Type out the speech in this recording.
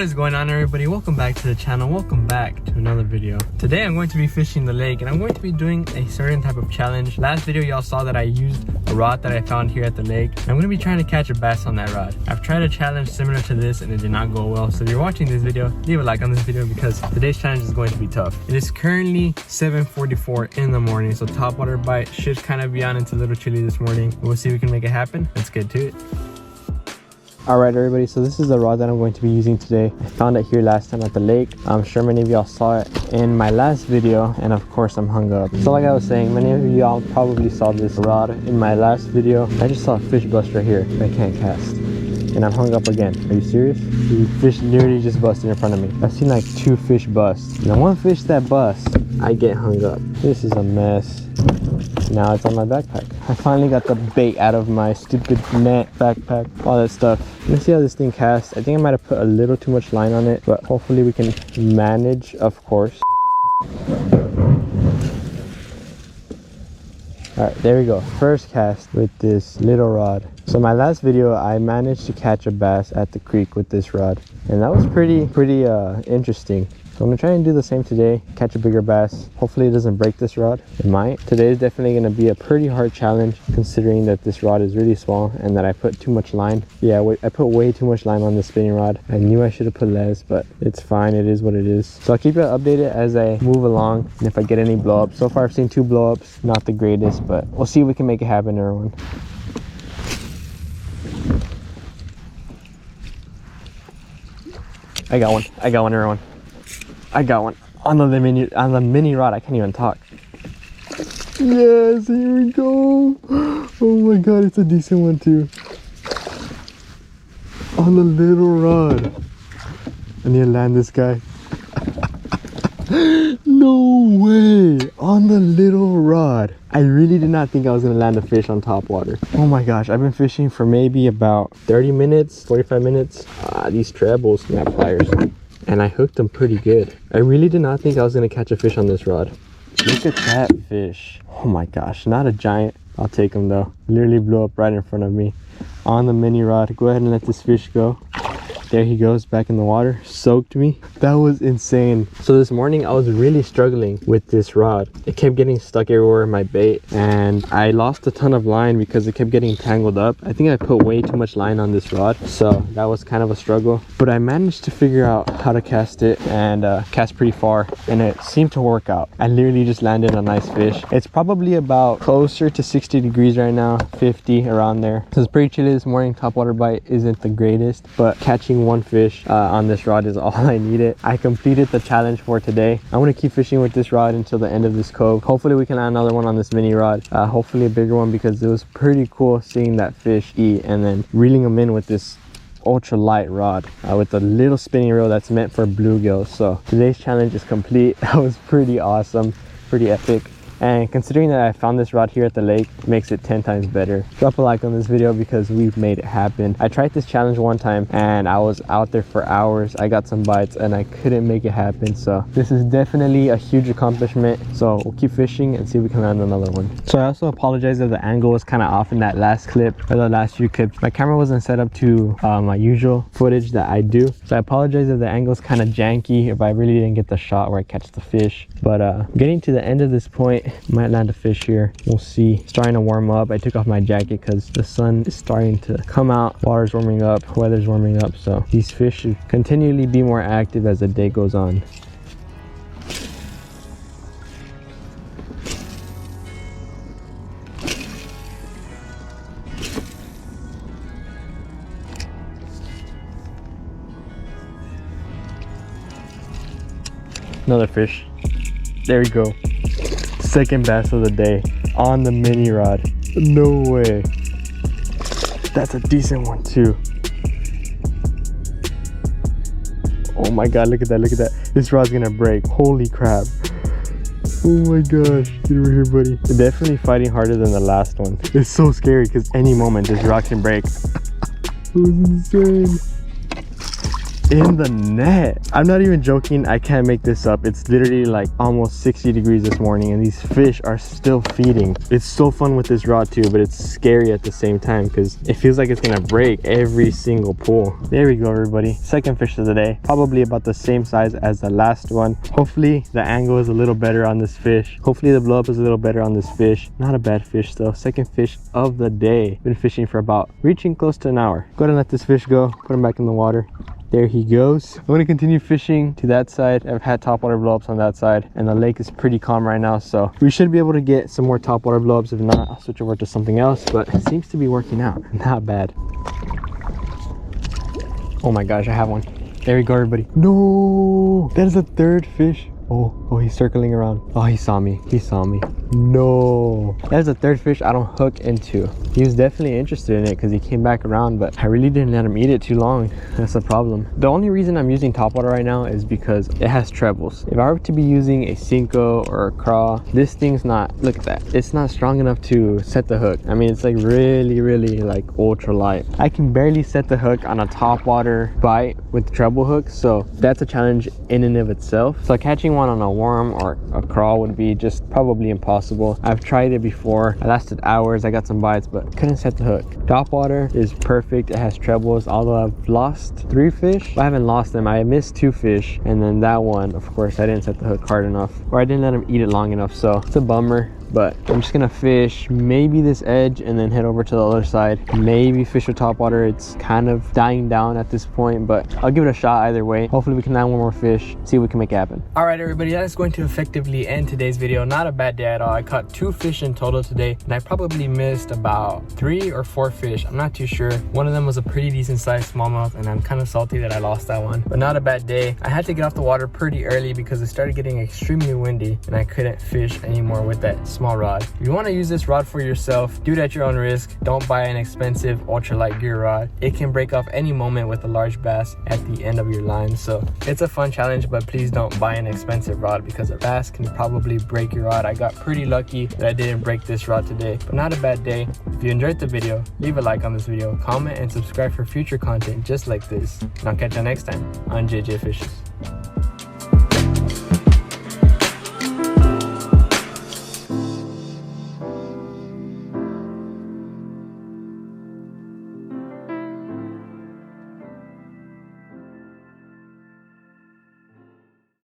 is going on, everybody? Welcome back to the channel. Welcome back to another video. Today I'm going to be fishing the lake and I'm going to be doing a certain type of challenge. Last video y'all saw that I used a rod that I found here at the lake. I'm going to be trying to catch a bass on that rod. I've tried a challenge similar to this and it did not go well. So if you're watching this video, leave a like on this video because today's challenge is going to be tough. It is currently 7:44 in the morning, so top water bite should kind of be on. It's a little chilly this morning. We'll see if we can make it happen. Let's get to it. Alright everybody, so this is the rod that I'm going to be using today. I found it here last time at the lake. I'm sure many of y'all saw it in my last video, and of course I'm hung up. So like I was saying, many of y'all probably saw this rod in my last video. I just saw a fish bust right here, but I can't cast. And I'm hung up again. Are you serious? The fish literally just busted in front of me. I've seen like 2 fish bust. And the one fish that busts, I get hung up. This is a mess. Now it's on my backpack. I finally got the bait out of my stupid net, backpack, all that stuff. Let's see how this thing casts. I think I might have put a little too much line on it, but hopefully we can manage, of course. Alright, there we go. First cast with this little rod. So my last video, I managed to catch a bass at the creek with this rod. And that was pretty interesting. So I'm gonna try and do the same today, catch a bigger bass. Hopefully it doesn't break this rod. It might. Today is definitely gonna be a pretty hard challenge considering that this rod is really small and that I put too much line. Yeah, I put way too much line on the spinning rod. I knew I should have put less, but it's fine. It is what it is. So I'll keep you updated as I move along and if I get any blow ups. So far I've seen 2 blow ups, not the greatest, but we'll see if we can make it happen, everyone. I got one, everyone. I got one on the mini rod. I can't even talk. Yes, here we go. Oh my god, it's a decent one too. On the little rod. I need to land this guy. No way! On the little rod. I really did not think I was gonna land a fish on top water. Oh my gosh, I've been fishing for maybe about 30 minutes, 45 minutes. These trebles, yeah, pliers. And I hooked them pretty good. I really did not think I was gonna catch a fish on this rod. Look at that fish. Oh my gosh, not a giant. I'll take him though. Literally blew up right in front of me. On the mini rod. Go ahead and let this fish go. There he goes, back in the water. Soaked me. That was insane. So this morning I was really struggling with this rod. It kept getting stuck everywhere in my bait and I lost a ton of line because it kept getting tangled up. I think I put way too much line on this rod, so that was kind of a struggle, but I managed to figure out how to cast it and cast pretty far, and it seemed to work out. I literally just landed a nice fish. It's probably about closer to 60 degrees right now, 50 around there. So it's pretty chilly this morning. Top water bite isn't the greatest, but catching one fish on this rod is all I needed. I completed the challenge for today. I'm going to keep fishing with this rod until the end of this cove. Hopefully we can land another one on this mini rod, hopefully a bigger one, because it was pretty cool seeing that fish eat and then reeling them in with this ultra light rod with a little spinning reel that's meant for bluegills. So today's challenge is complete. That was pretty awesome, pretty epic. And considering that I found this rod here at the lake, it makes it 10 times better. Drop a like on this video because we've made it happen. I tried this challenge one time and I was out there for hours. I got some bites and I couldn't make it happen. So this is definitely a huge accomplishment. So we'll keep fishing and see if we can land another one. So I also apologize if the angle was kind of off in that last clip or the last few clips. My camera wasn't set up to my usual footage that I do. So I apologize if the angle is kind of janky, if I really didn't get the shot where I catch the fish. But getting to the end of this point, might land a fish here. We'll see. Starting to warm up. I took off my jacket because the sun is starting to come out. Water's warming up, weather's warming up, so these fish should continually be more active as the day goes on. Another fish. There we go. Second bass of the day on the mini rod. No way. That's a decent one too. Oh my god, look at that, look at that. This rod's gonna break. Holy crap. Oh my gosh, get over here, buddy. It's definitely fighting harder than the last one. It's so scary because any moment this rod can break. It was insane. in the net. I'm not even joking. I can't make this up. It's literally like almost 60 degrees this morning and these fish are still feeding. It's so fun with this rod too, but it's scary at the same time because it feels like it's gonna break every single pull. There we go, everybody. Second fish of the day, probably about the same size as the last one. Hopefully the angle is a little better on this fish. Hopefully the blow up is a little better on this fish. Not a bad fish though. Second fish of the day. Been fishing for about reaching close to an hour. Go ahead and let this fish go, put him back in the water. There he goes. I'm gonna continue fishing to that side. I've had topwater blowups on that side and the lake is pretty calm right now, so we should be able to get some more topwater blowups. If not, I'll switch over to something else, but it seems to be working out. Not bad. Oh my gosh, I have one. There we go, everybody. No, that is the third fish. Oh, he's circling around. Oh, he saw me. He saw me. No, that's the third fish I don't hook into. He was definitely interested in it because he came back around, but I really didn't let him eat it too long. That's the problem. The only reason I'm using topwater right now is because it has trebles. If I were to be using a Cinco or a craw, this thing's not, look at that, it's not strong enough to set the hook. I mean, it's like really like ultra light. I can barely set the hook on a topwater bite with the treble hook, so that's a challenge in and of itself. So catching one on a worm or a craw would be just probably impossible. I've tried it before. I lasted hours. I got some bites, but couldn't set the hook. Topwater is perfect. It has trebles. Although I've lost 3 fish, I haven't lost them. I missed 2 fish, and then that one, of course, I didn't set the hook hard enough, or I didn't let him eat it long enough. So it's a bummer. But I'm just gonna fish maybe this edge and then head over to the other side. Maybe fish with topwater. It's kind of dying down at this point, but I'll give it a shot either way. Hopefully we can land one more fish, see if we can make it happen. All right, everybody, that is going to effectively end today's video. Not a bad day at all. I caught 2 fish in total today, and I probably missed about 3 or 4 fish. I'm not too sure. One of them was a pretty decent sized smallmouth, and I'm kind of salty that I lost that one, but not a bad day. I had to get off the water pretty early because it started getting extremely windy and I couldn't fish anymore with that small rod. If you want to use this rod for yourself, do it at your own risk. Don't buy an expensive ultralight gear rod. It can break off any moment with a large bass at the end of your line. So it's a fun challenge, but please don't buy an expensive rod because a bass can probably break your rod. I got pretty lucky that I didn't break this rod today, but not a bad day. If you enjoyed the video, leave a like on this video, comment and subscribe for future content just like this. And I'll catch you next time on JJ Fishes.